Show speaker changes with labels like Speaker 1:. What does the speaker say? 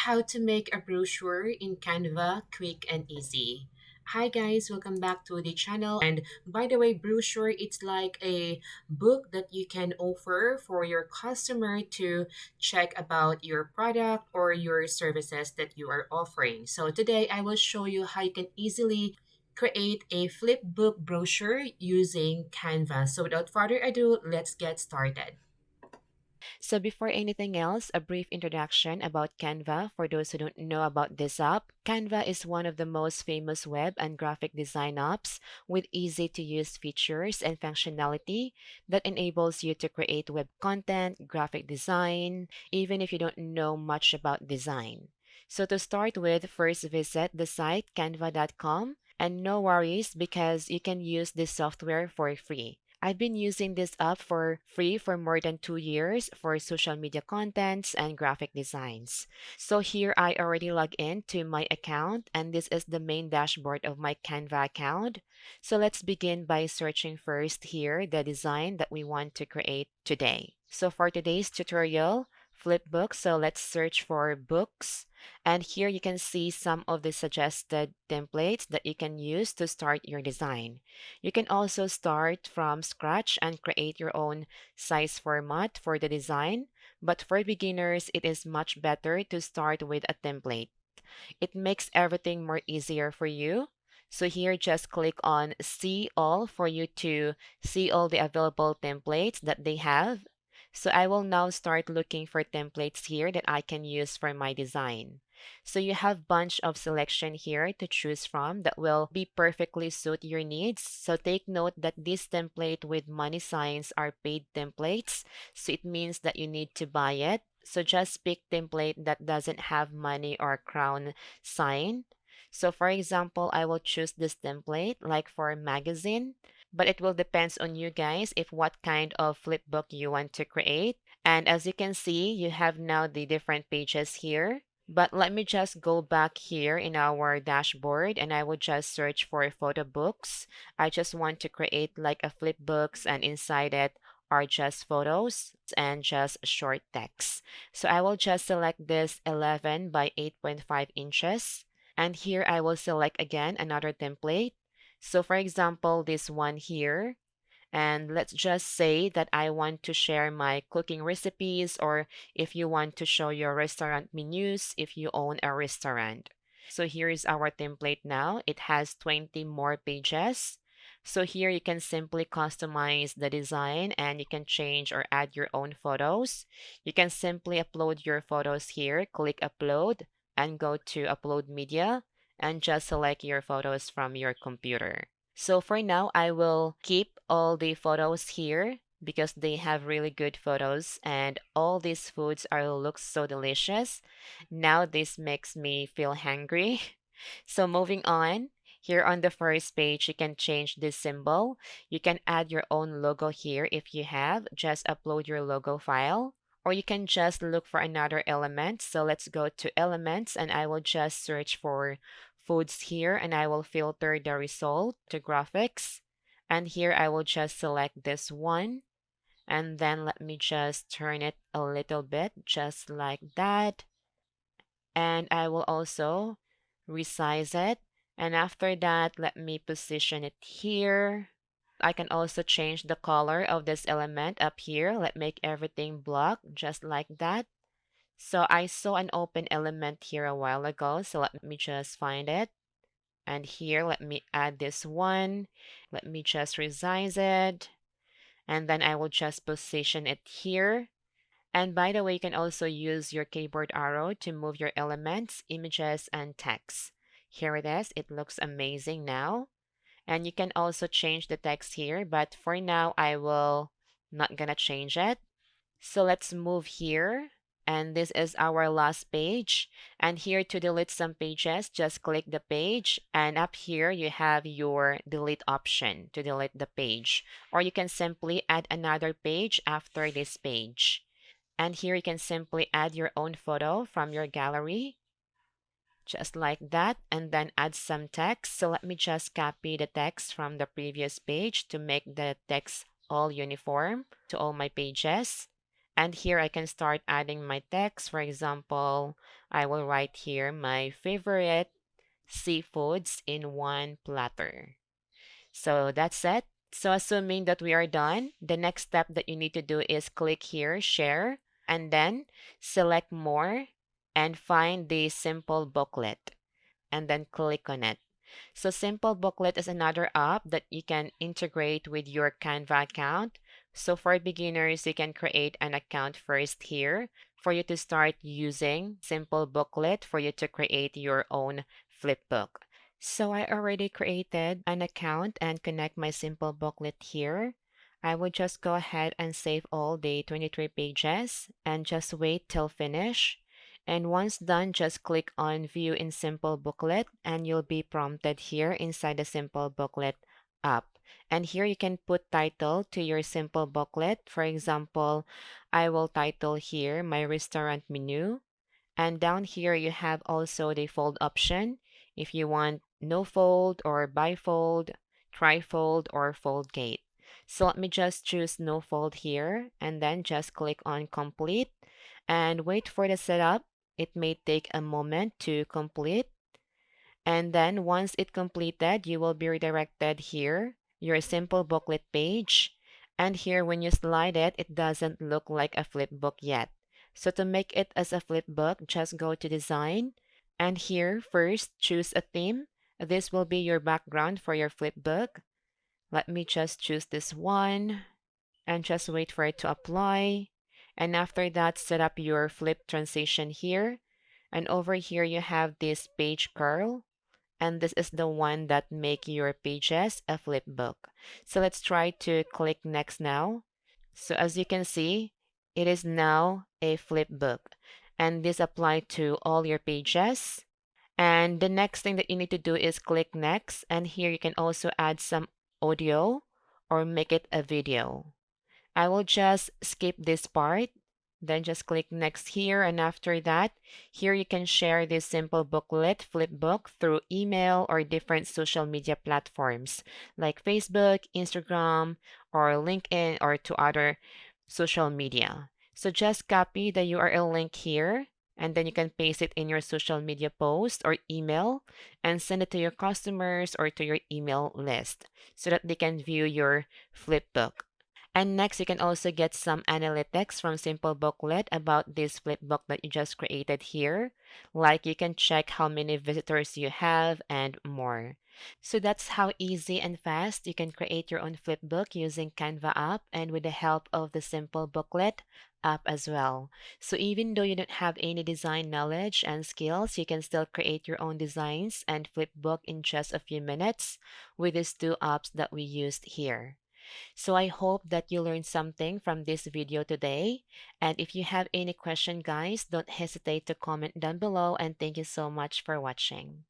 Speaker 1: how to make a brochure in Canva quick and easy. Hi guys, welcome back to the channel. And by the way, brochure it's like a book that you can offer for your customer to check about your product or your services that you are offering. So today I will show you how you can easily create a flip book brochure using Canva. So without further ado, let's get started.
Speaker 2: So before anything else, a brief introduction about Canva for those who don't know about this app. Canva is one of the most famous web and graphic design apps with easy to use features and functionality that enables you to create web content, graphic design, even if you don't know much about design. So to start with, first visit the site canva.com and no worries because you can use this software for free. I've been using this app for free for more than 2 years for social media contents and graphic designs. So here I already log in to my account and this is the main dashboard of my Canva account. So let's begin by searching first here the design that we want to create today. So for today's tutorial, flip books. So let's search for books. And here you can see some of the suggested templates that you can use to start your design. You can also start from scratch and create your own size format for the design, but for beginners, it is much better to start with a template. It makes everything more easier for you. So here, just click on See All for you to see all the available templates that they have. So I will now start looking for templates here that I can use for my design. So you have bunch of selection here to choose from that will be perfectly suit your needs. So take note that this template with money signs are paid templates. So it means that you need to buy it. So just pick template that doesn't have money or crown sign. So for example, I will choose this template like for magazine, but it will depends on you guys if what kind of flipbook you want to create. And as you can see, you have now the different pages here. But let me just go back here in our dashboard and I will just search for photo books. I just want to create like a flip books and inside it are just photos and just short text. So I will just select this 11 by 8.5 inches. And here I will select again another template. So for example, this one here. And let's just say that I want to share my cooking recipes or if you want to show your restaurant menus if you own a restaurant. So here is our template now. It has 20 more pages. So here you can simply customize the design and you can change or add your own photos. You can simply upload your photos here, click upload and go to upload media and just select your photos from your computer. So for now, I will keep all the photos here because they have really good photos and all these foods are look so delicious. Now this makes me feel hungry. So moving on, here on the first page, you can change this symbol. You can add your own logo here if you have. Just upload your logo file. Or you can just look for another element. So let's go to elements and I will just search for foods here and I will filter the result to graphics. And here I will just select this one. And then let me just turn it a little bit, just like that. And I will also resize it. And after that, let me position it here. I can also change the color of this element up here. Let make everything black, just like that. So I saw an open element here a while ago, so let me just find it. And here, let me add this one. Let me just resize it. And then I will just position it here. And by the way, you can also use your keyboard arrow to move your elements, images, and text. Here it is. It looks amazing now. And you can also change the text here, but for now, I will not gonna change it. So let's move here. And this is our last page. And here to delete some pages, just click the page. And up here, you have your delete option to delete the page. Or you can simply add another page after this page. And here you can simply add your own photo from your gallery, just like that, and then add some text. So let me just copy the text from the previous page to make the text all uniform to all my pages. And here I can start adding my text. For example, I will write here my favorite seafoods in one platter. So that's it. So assuming that we are done, the next step that you need to do is click here, share, and then select more and find the simple booklet and then click on it. So Simple Booklet is another app that you can integrate with your Canva account. So for beginners, you can create an account first here for you to start using Simple Booklet for you to create your own flipbook. So I already created an account and connect my Simple Booklet here. I would just go ahead and save all the 23 pages and just wait till finish. And once done, just click on View in Simple Booklet and you'll be prompted here inside the Simple Booklet app. And here you can put title to your Simple Booklet. For example, I will title here my restaurant menu. And down here you have also the fold option if you want no fold or bifold, trifold or fold gate. So let me just choose no fold here and then just click on complete and wait for the setup. It may take a moment to complete. And then once it completed, you will be redirected here, your simple booklet page. And here, when you slide it, it doesn't look like a flip book yet. So to make it as a flip book, just go to design. And here, first, choose a theme. This will be your background for your flip book. Let me just choose this one and just wait for it to apply. And after that, set up your flip transition here. And over here, you have this page curl and this is the one that make your pages a flip book. So let's try to click next now. So as you can see, it is now a flip book and this apply to all your pages. And the next thing that you need to do is click next and here you can also add some audio or make it a video. I will just skip this part, then just click next here. And after that, here you can share this simple booklet, flipbook, through email or different social media platforms like Facebook, Instagram, or LinkedIn, or to other social media. So just copy the URL link here. And then you can paste it in your social media post or email and send it to your customers or to your email list so that they can view your flipbook. And next, you can also get some analytics from Simple Booklet about this flipbook that you just created here. Like you can check how many visitors you have and more. So that's how easy and fast you can create your own flipbook using Canva app and with the help of the Simple Booklet app as well. So even though you don't have any design knowledge and skills, you can still create your own designs and flipbook in just a few minutes with these two apps that we used here. So I hope that you learned something from this video today. And if you have any question, guys, don't hesitate to comment down below. And thank you so much for watching.